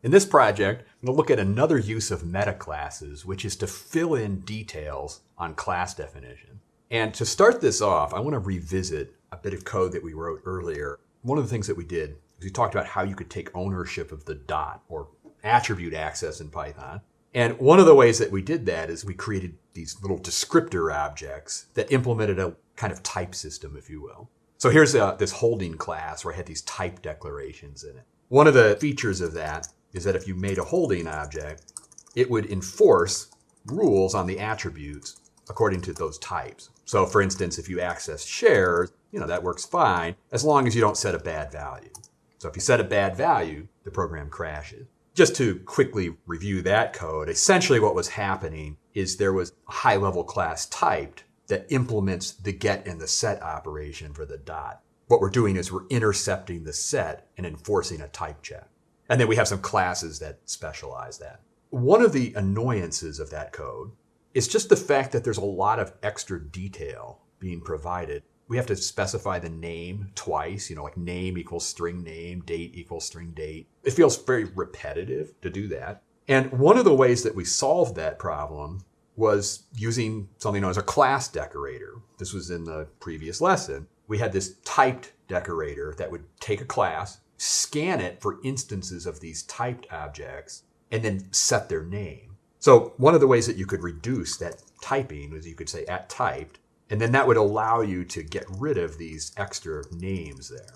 In this project, I'm going to look at another use of metaclasses, which is to fill in details on class definition. And to start this off, I want to revisit a bit of code that we wrote earlier. One of the things that we did is we talked about how you could take ownership of the dot, or attribute access in Python. And one of the ways that we did that is we created these little descriptor objects that implemented a kind of type system, if you will. So here's this holding class where I had these type declarations in it. One of the features of that is that if you made a holding object, it would enforce rules on the attributes according to those types. So for instance, if you access shares, that works fine as long as you don't set a bad value. So if you set a bad value, the program crashes. Just to quickly review that code, essentially what was happening is there was a high-level class typed that implements the get and the set operation for the dot. What we're doing is we're intercepting the set and enforcing a type check. And then we have some classes that specialize that. One of the annoyances of that code is just the fact that there's a lot of extra detail being provided. We have to specify the name twice, like name equals string name, date equals string date. It feels very repetitive to do that. And one of the ways that we solved that problem was using something known as a class decorator. This was in the previous lesson. We had this typed decorator that would take a class, scan it for instances of these typed objects, and then set their name. So one of the ways that you could reduce that typing was you could say @typed, and then that would allow you to get rid of these extra names there.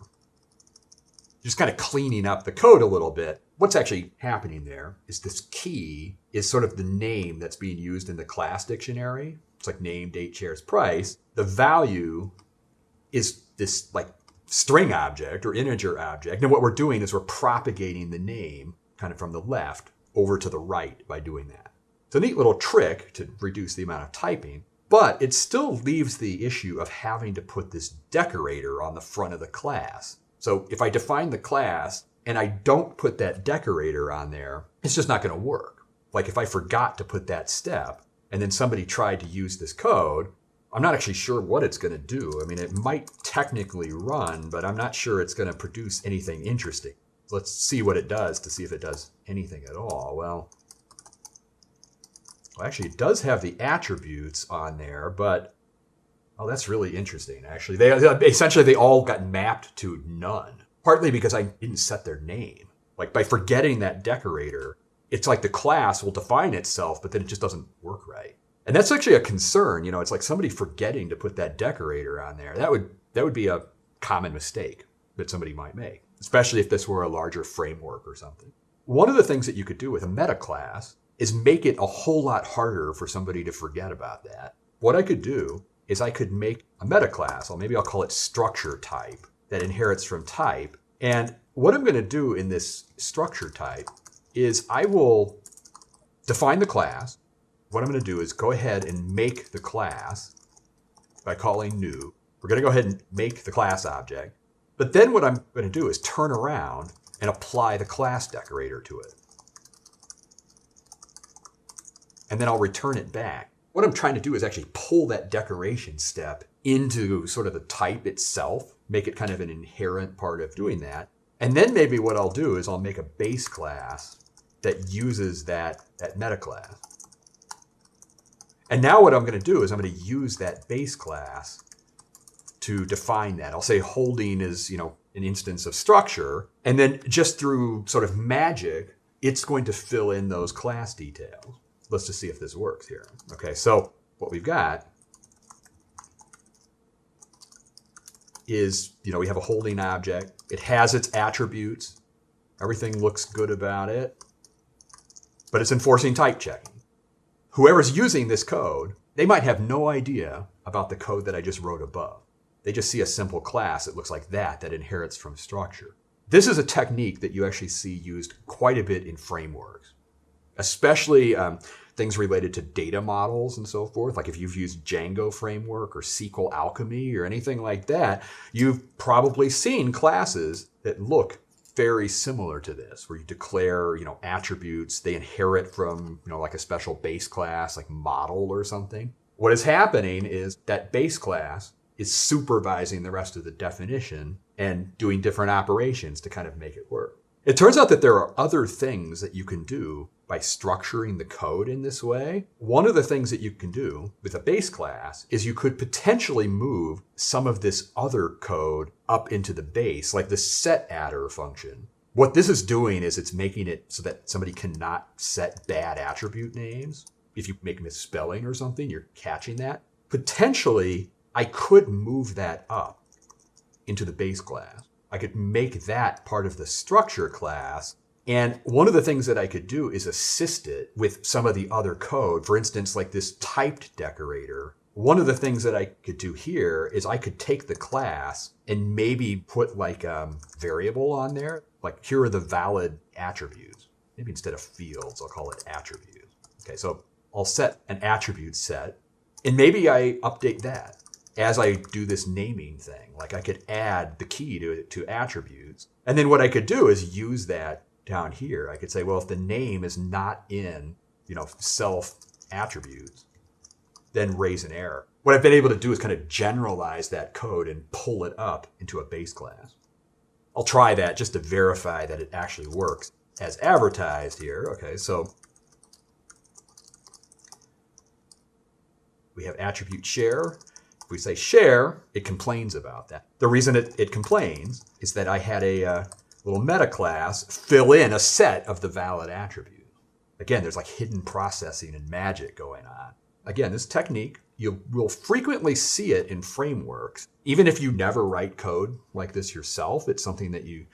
Just kind of cleaning up the code a little bit. What's actually happening there is this key is sort of the name that's being used in the class dictionary. It's like name, date, shares, price. The value is this like string object or integer object. And what we're doing is we're propagating the name kind of from the left over to the right by doing that. It's a neat little trick to reduce the amount of typing, but it still leaves the issue of having to put this decorator on the front of the class. So if I define the class and I don't put that decorator on there, it's just not going to work. Like if I forgot to put that step and then somebody tried to use this code, I'm not actually sure what it's going to do. I mean, it might technically run, but I'm not sure it's going to produce anything interesting. Let's see what it does to see if it does anything at all. Well, actually, it does have the attributes on there, but that's really interesting, actually. They all got mapped to none, partly because I didn't set their name. Like by forgetting that decorator, it's like the class will define itself, but then it just doesn't work right. And that's actually a concern. It's like somebody forgetting to put that decorator on there. That would be a common mistake that somebody might make, especially if this were a larger framework or something. One of the things that you could do with a meta class is make it a whole lot harder for somebody to forget about that. What I could do is I could make a meta class, or maybe I'll call it structure type, that inherits from type. And what I'm going to do in this structure type is I will define the class. What I'm going to do is go ahead and make the class by calling new. We're going to go ahead and make the class object. But then what I'm going to do is turn around and apply the class decorator to it. And then I'll return it back. What I'm trying to do is actually pull that decoration step into sort of the type itself, make it kind of an inherent part of doing that. And then maybe what I'll do is I'll make a base class that uses that meta class. And now what I'm going to do is I'm going to use that base class to define that. I'll say holding is, an instance of structure. And then just through sort of magic, it's going to fill in those class details. Let's just see if this works here. Okay, so what we've got is, we have a holding object. It has its attributes. Everything looks good about it, but it's enforcing type checking. Whoever's using this code, they might have no idea about the code that I just wrote above. They just see a simple class that looks like that inherits from structure. This is a technique that you actually see used quite a bit in frameworks, especially things related to data models and so forth. Like if you've used Django framework or SQL Alchemy or anything like that, you've probably seen classes that look very similar to this, where you declare, attributes. They inherit from, like a special base class, like model or something. What is happening is that base class is supervising the rest of the definition and doing different operations to kind of make it work. It turns out that there are other things that you can do by structuring the code in this way. One of the things that you can do with a base class is you could potentially move some of this other code up into the base, like the setAttr function. What this is doing is it's making it so that somebody cannot set bad attribute names. If you make misspelling or something, you're catching that. Potentially, I could move that up into the base class. I could make that part of the structure class. And one of the things that I could do is assist it with some of the other code. For instance, like this typed decorator. One of the things that I could do here is I could take the class and maybe put like a variable on there. Like, here are the valid attributes. Maybe instead of fields, I'll call it attributes. Okay, so I'll set an attribute set. And maybe I update that as I do this naming thing. Like, I could add the key to attributes. And then what I could do is use that down here. I could say, well, if the name is not in, self attributes, then raise an error. What I've been able to do is kind of generalize that code and pull it up into a base class. I'll try that just to verify that it actually works as advertised here. Okay, so we have attribute share. If we say share, it complains about that. The reason it complains is that I had a little meta class fill in a set of the valid attributes. Again, there's like hidden processing and magic going on. Again, this technique, you will frequently see it in frameworks. Even if you never write code like this yourself, it's something that you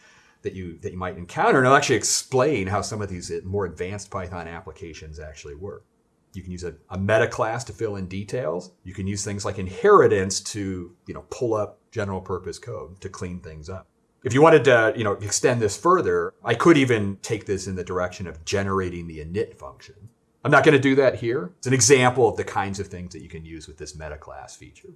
might encounter. And I'll actually explain how some of these more advanced Python applications actually work. You can use a meta class to fill in details. You can use things like inheritance to, pull up general purpose code to clean things up. If you wanted to, extend this further, I could even take this in the direction of generating the init function. I'm not going to do that here. It's an example of the kinds of things that you can use with this meta class feature.